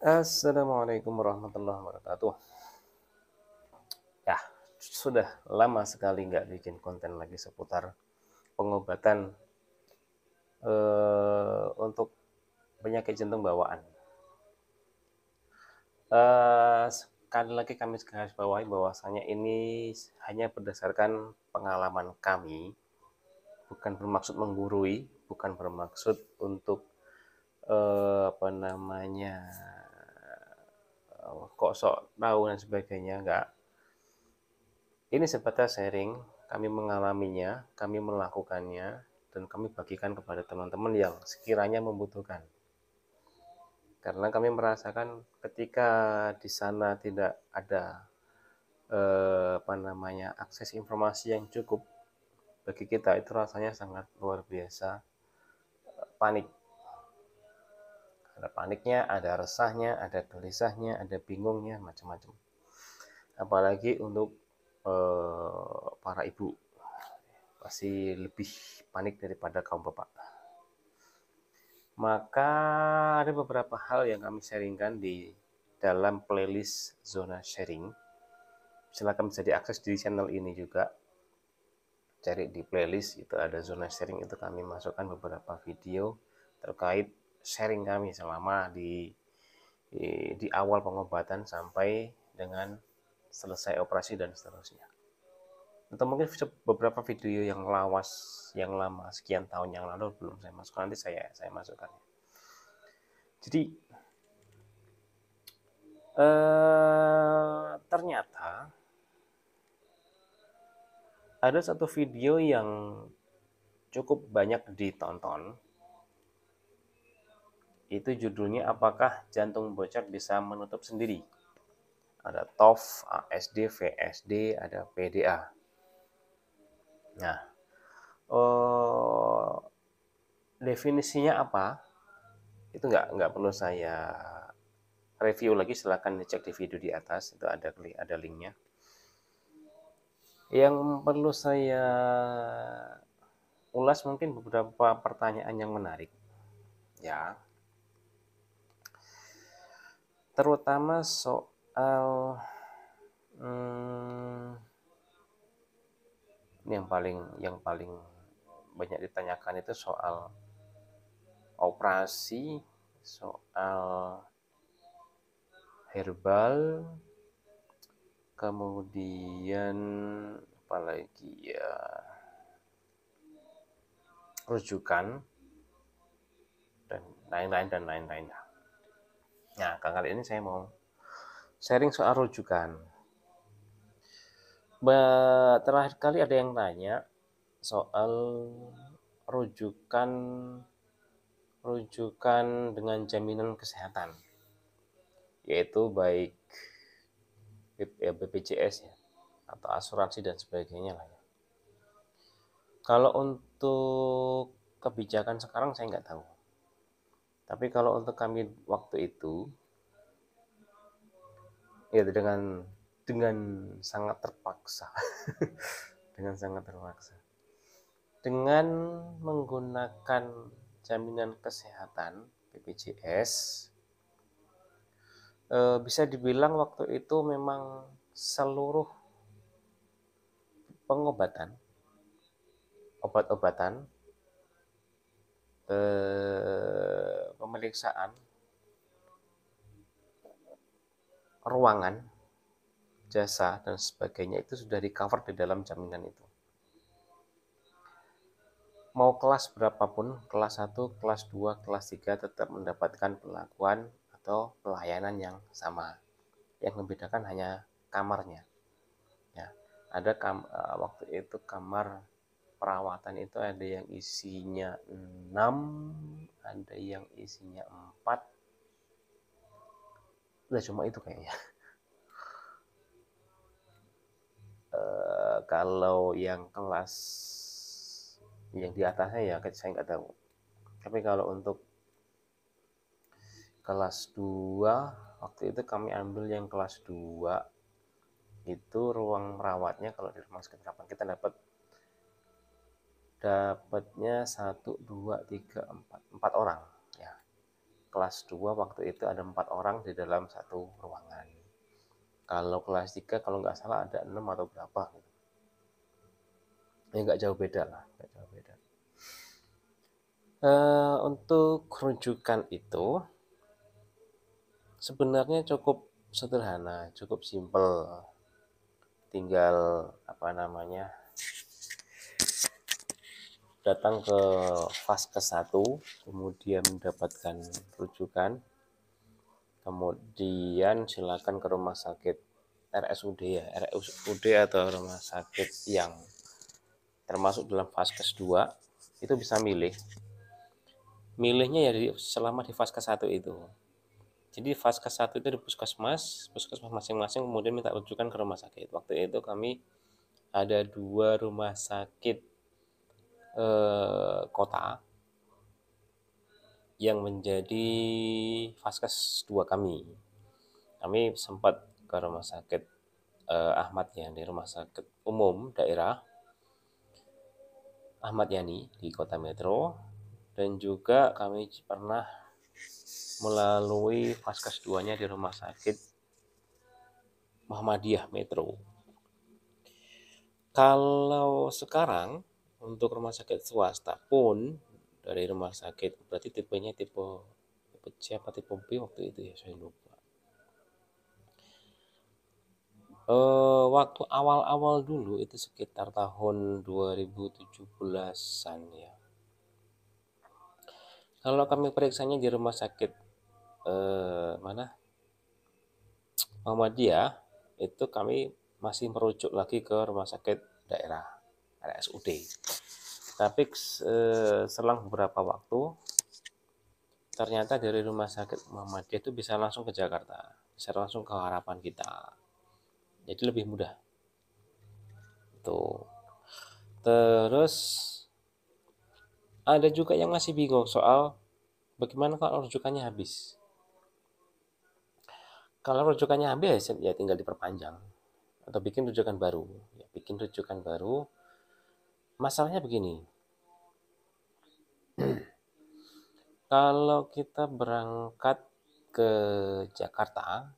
Assalamualaikum warahmatullahi wabarakatuh. Ya, sudah lama sekali nggak bikin konten lagi seputar pengobatan untuk penyakit jantung bawaan. Sekali lagi kami garis bawahi bahwasanya ini hanya berdasarkan pengalaman kami, bukan bermaksud menggurui, bukan bermaksud untuk apa namanya kok sok tahu dan sebagainya, enggak. Ini sebatas sharing, kami mengalaminya, kami melakukannya, dan kami bagikan kepada teman-teman yang sekiranya membutuhkan. Karena kami merasakan ketika di sana tidak ada akses informasi yang cukup bagi kita, itu rasanya sangat luar biasa panik. Ada paniknya, ada resahnya, ada gelisahnya, ada bingungnya, macam-macam. Apalagi untuk para ibu, pasti lebih panik daripada kaum bapak. Maka ada beberapa hal yang kami sharingkan di dalam playlist Zona Sharing. Silakan bisa diakses di channel ini juga. Cari di playlist, itu ada Zona Sharing, itu kami masukkan beberapa video terkait sharing kami selama di awal pengobatan sampai dengan selesai operasi dan seterusnya. Atau mungkin beberapa video yang lawas, yang lama, sekian tahun yang lalu belum saya masukkan, nanti saya masukkan. Jadi ternyata ada satu video yang cukup banyak ditonton. Itu judulnya, apakah jantung bocor bisa menutup sendiri? Ada TOF, ASD, VSD, ada PDA. Nah, definisinya apa? Itu nggak perlu saya review lagi, silahkan dicek di video di atas, itu ada linknya. Yang perlu saya ulas mungkin beberapa pertanyaan yang menarik, ya, terutama soal ini yang paling banyak ditanyakan itu soal operasi, soal herbal, kemudian apalagi ya, rujukan, dan lain-lain. Nah, kali ini saya mau sharing soal rujukan. Terakhir kali ada yang tanya soal rujukan dengan jaminan kesehatan, yaitu baik BPJS ya, atau asuransi dan sebagainya lah ya. Kalau untuk kebijakan sekarang saya nggak tahu. Tapi kalau untuk kami waktu itu, ya dengan sangat terpaksa, dengan menggunakan jaminan kesehatan BPJS, bisa dibilang waktu itu memang seluruh pengobatan, obat-obatan, pemeriksaan, ruangan, jasa, dan sebagainya itu sudah di-cover di dalam jaminan itu. Mau kelas berapapun, kelas 1, kelas 2, kelas 3 tetap mendapatkan perlakuan atau pelayanan yang sama. Yang membedakan hanya kamarnya. Ya, ada waktu itu kamar perawatan itu ada yang isinya 6, ada yang isinya 4. Udah cuma itu kayaknya. Kalau yang kelas yang di atasnya ya saya nggak tahu. Tapi kalau untuk kelas 2, waktu itu kami ambil yang kelas 2, itu ruang merawatnya kalau di rumah sakit harapan kita dapatnya 1, 2, 3, 4 orang ya. kelas 2 waktu itu ada 4 orang di dalam satu ruangan. Kalau kelas 3 kalau nggak salah ada 6 atau berapa gitu. Ya nggak jauh beda lah, nggak jauh beda. Untuk rujukan itu sebenarnya cukup sederhana, cukup simpel. Tinggal datang ke Vaskes 1, kemudian mendapatkan rujukan, kemudian silakan ke rumah sakit RSUD atau rumah sakit yang termasuk dalam Vaskes 2 itu bisa milihnya ya selama di Vaskes 1 itu. Jadi Vaskes 1 itu di puskesmas masing-masing, kemudian minta rujukan ke rumah sakit. Waktu itu kami ada 2 rumah sakit kota yang menjadi Vaskes 2 kami. Kami sempat ke rumah sakit Ahmad Yani, rumah sakit umum daerah Ahmad Yani di Kota Metro, dan juga kami pernah melalui Vaskes 2-nya di rumah sakit Muhammadiyah Metro. Kalau sekarang untuk rumah sakit swasta pun dari rumah sakit, berarti tipenya tipe C apa tipe B waktu itu ya, saya lupa. Waktu awal-awal dulu itu sekitar tahun 2017-an ya. Kalau kami periksanya di rumah sakit Muhammadiyah, itu kami masih merujuk lagi ke rumah sakit daerah RSUD. Tapi selang beberapa waktu ternyata dari rumah sakit Muhammadiyah itu bisa langsung ke Jakarta, bisa langsung ke harapan kita. Jadi lebih mudah. Tuh. Terus ada juga yang masih bingung soal bagaimana kalau rujukannya habis. Kalau rujukannya habis ya tinggal diperpanjang atau bikin rujukan baru. Ya, bikin rujukan baru. Masalahnya begini. Kalau kita berangkat ke Jakarta,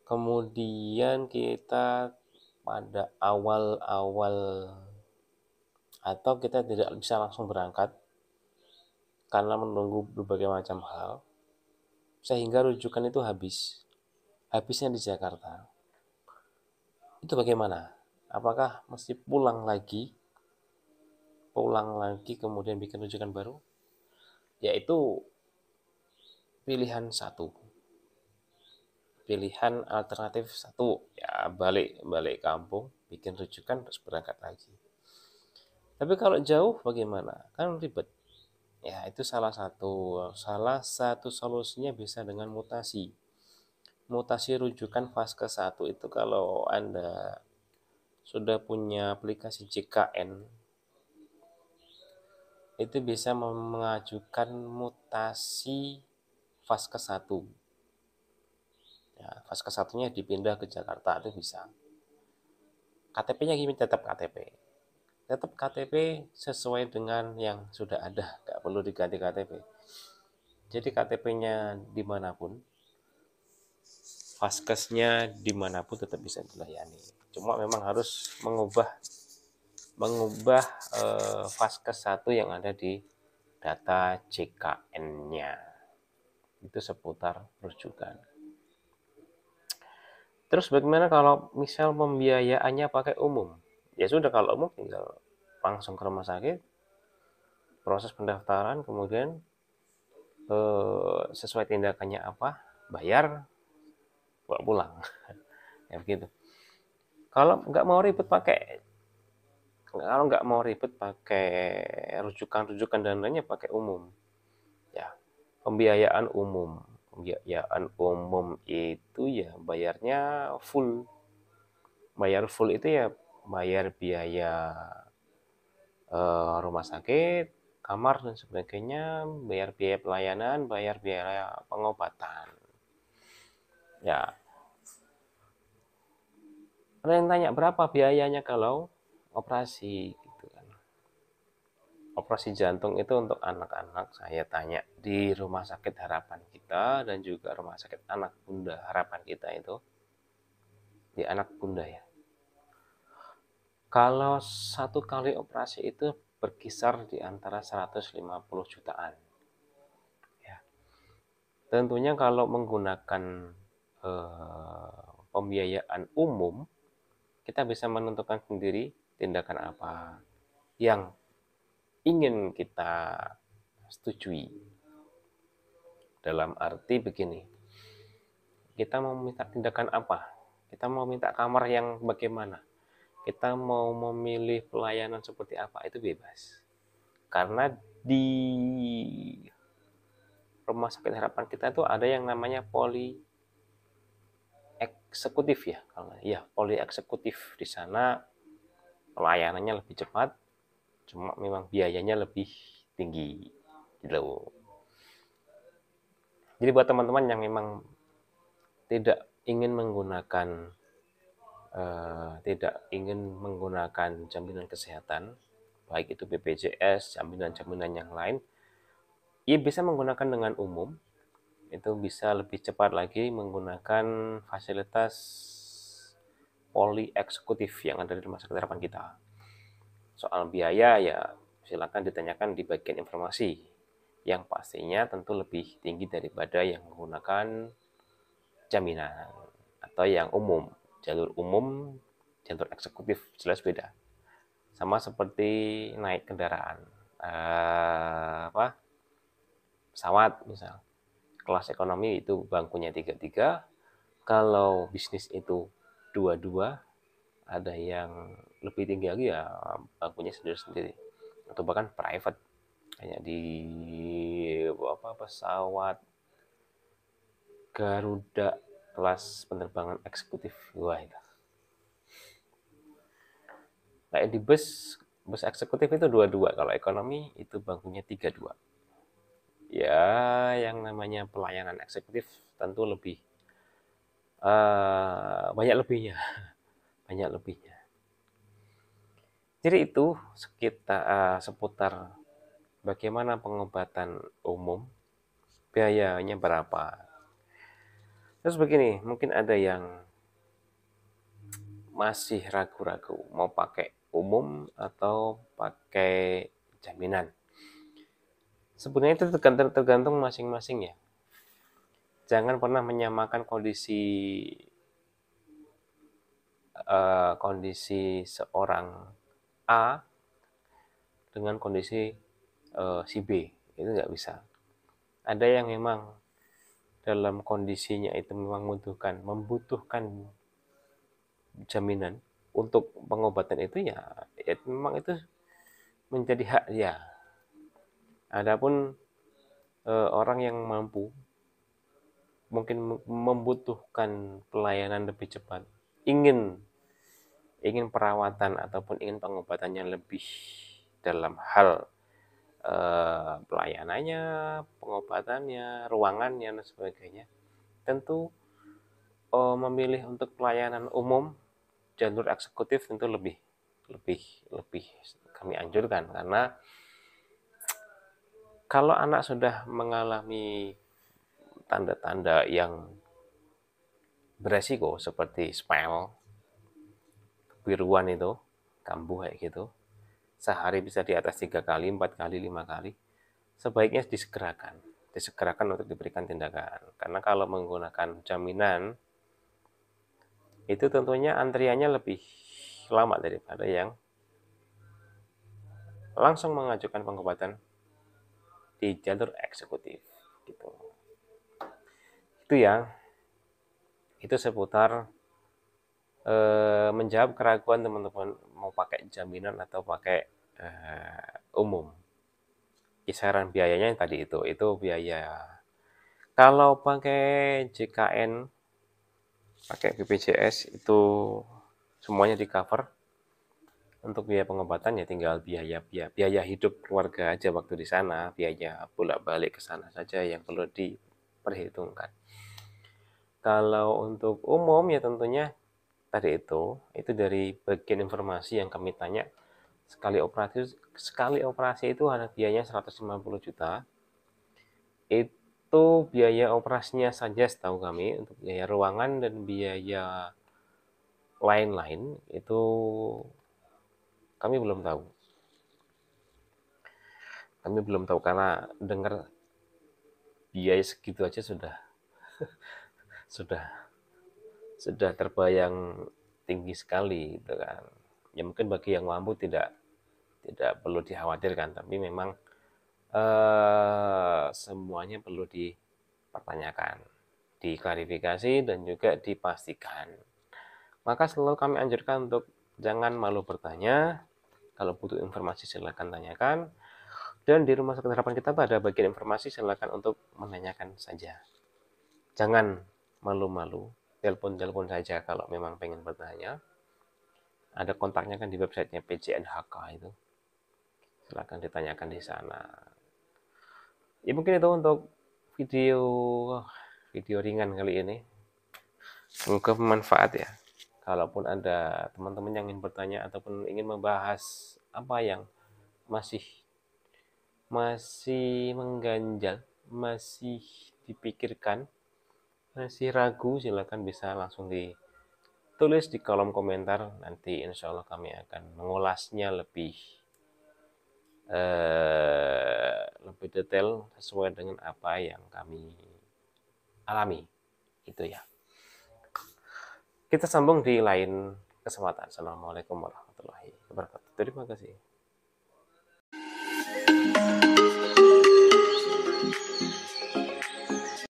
kemudian kita pada awal-awal atau kita tidak bisa langsung berangkat karena menunggu berbagai macam hal, sehingga rujukan itu habisnya di Jakarta. Itu bagaimana? Apakah mesti pulang lagi kemudian bikin rujukan baru? Yaitu pilihan alternatif satu, ya balik kampung, bikin rujukan terus berangkat lagi. Tapi kalau jauh bagaimana? Kan ribet. Ya, itu salah satu solusinya bisa dengan mutasi. Mutasi rujukan Vaskes 1 itu kalau Anda sudah punya aplikasi JKN, itu bisa mengajukan mutasi Vaskes 1. Ya, Vaskes 1-nya dipindah ke Jakarta itu bisa. KTP-nya gini tetap KTP sesuai dengan yang sudah ada, nggak perlu diganti KTP. Jadi KTP-nya dimanapun, Vaskesnya dimanapun tetap bisa dilayani. Cuma memang harus mengubah Vaskes 1 yang ada di data JKN-nya. Itu seputar rujukan. Terus bagaimana kalau misal pembiayaannya pakai umum? Ya sudah, kalau umum tinggal langsung ke rumah sakit, proses pendaftaran, kemudian sesuai tindakannya apa, bayar, pulang. Ya begitu. Kalau nggak mau ribet pakai rujukan dan lainnya, pakai umum. Ya, pembiayaan umum itu ya bayarnya full. Bayar full itu ya bayar biaya rumah sakit, kamar dan sebagainya, bayar biaya pelayanan, bayar biaya pengobatan. Ya. Ada yang tanya berapa biayanya kalau operasi gitu kan. operasi jantung itu untuk anak-anak, saya tanya di Rumah Sakit Harapan Kita dan juga Rumah Sakit Anak Bunda Harapan Kita itu, di Anak Bunda ya. Kalau satu kali operasi itu berkisar di antara 150 jutaan. Ya. Tentunya kalau menggunakan pembiayaan umum, kita bisa menentukan sendiri tindakan apa yang ingin kita setujui. Dalam arti begini, kita mau minta tindakan apa? Kita mau minta kamar yang bagaimana? Kita mau memilih pelayanan seperti apa? Itu bebas. Karena di Rumah Sakit Harapan Kita itu ada yang namanya poli eksekutif ya. Ya, poli eksekutif. Di sana pelayanannya lebih cepat, cuma memang biayanya lebih tinggi gitu. Jadi buat teman-teman yang memang tidak ingin menggunakan jaminan kesehatan, baik itu BPJS, jaminan-jaminan yang lain, ia bisa menggunakan dengan umum. Itu bisa lebih cepat lagi menggunakan fasilitas poli eksekutif yang ada di Rumah Sakit Harapan Kita. Soal biaya ya silakan ditanyakan di bagian informasi, yang pastinya tentu lebih tinggi daripada yang menggunakan jaminan atau yang umum. Jalur umum, jalur eksekutif jelas beda. Sama seperti naik kendaraan, pesawat misal. Kelas ekonomi itu bangkunya 3-3, kalau bisnis itu 2-2, ada yang lebih tinggi lagi ya bangkunya sendiri-sendiri. Atau bahkan private, kayak di pesawat Garuda kelas penerbangan eksekutif. Wah itu. Kayak di bus eksekutif itu 2-2, kalau ekonomi itu bangkunya 3-2. Ya, yang namanya pelayanan eksekutif tentu lebih banyak lebihnya. Banyak lebihnya. Jadi itu seputar bagaimana pengobatan umum, biayanya berapa. Terus begini, mungkin ada yang masih ragu-ragu mau pakai umum atau pakai jaminan. Sebenarnya itu tergantung masing-masing ya. Jangan pernah menyamakan kondisi seorang A dengan kondisi si B. Itu nggak bisa. Ada yang memang dalam kondisinya itu memang membutuhkan jaminan untuk pengobatan itu ya memang itu menjadi hak dia. Adapun orang yang mampu mungkin membutuhkan pelayanan lebih cepat, ingin perawatan ataupun ingin pengobatannya lebih dalam hal pelayanannya, pengobatannya, ruangannya dan sebagainya, tentu memilih untuk pelayanan umum jalur eksekutif tentu lebih kami anjurkan, karena kalau anak sudah mengalami tanda-tanda yang beresiko seperti spell, kebiruan itu, kambuh kayak gitu, sehari bisa di atas 3 kali, 4 kali, 5 kali, sebaiknya disegerakan untuk diberikan tindakan. Karena kalau menggunakan jaminan, itu tentunya antriannya lebih lama daripada yang langsung mengajukan pengobatan di jalur eksekutif gitu. Itu ya, itu seputar menjawab keraguan teman-teman mau pakai jaminan atau pakai umum. Kisaran biayanya tadi itu biaya. Kalau pakai JKN, pakai BPJS itu semuanya di cover. Untuk biaya pengobatan ya tinggal biaya hidup keluarga aja waktu di sana, biaya bolak-balik ke sana saja yang perlu diperhitungkan. Kalau untuk umum ya tentunya tadi itu dari bagian informasi yang kami tanya, Sekali operasi itu ada biayanya 150 juta. Itu biaya operasinya saja setahu kami, untuk biaya ruangan dan biaya lain-lain itu kami belum tahu. Kami belum tahu karena dengar biaya segitu aja sudah sudah terbayang tinggi sekali gitu kan. Ya mungkin bagi yang mampu tidak perlu dikhawatirkan, tapi memang semuanya perlu dipertanyakan, diklarifikasi dan juga dipastikan. Maka selalu kami anjurkan untuk jangan malu bertanya. Kalau butuh informasi silakan tanyakan. Dan di rumah sakit harapan kita ada bagian informasi, silakan untuk menanyakan saja. Jangan malu-malu, telepon saja kalau memang pengen bertanya. Ada kontaknya kan di websitenya PJNHK itu. Silakan ditanyakan di sana. Ya mungkin itu untuk video ringan kali ini. Semoga bermanfaat ya. Kalaupun ada teman-teman yang ingin bertanya ataupun ingin membahas apa yang masih mengganjal, masih dipikirkan, masih ragu, silakan bisa langsung ditulis di kolom komentar. Nanti insya Allah kami akan mengulasnya lebih detail sesuai dengan apa yang kami alami. Itu ya. Kita sambung di lain kesempatan. Assalamualaikum warahmatullahi wabarakatuh. Terima kasih.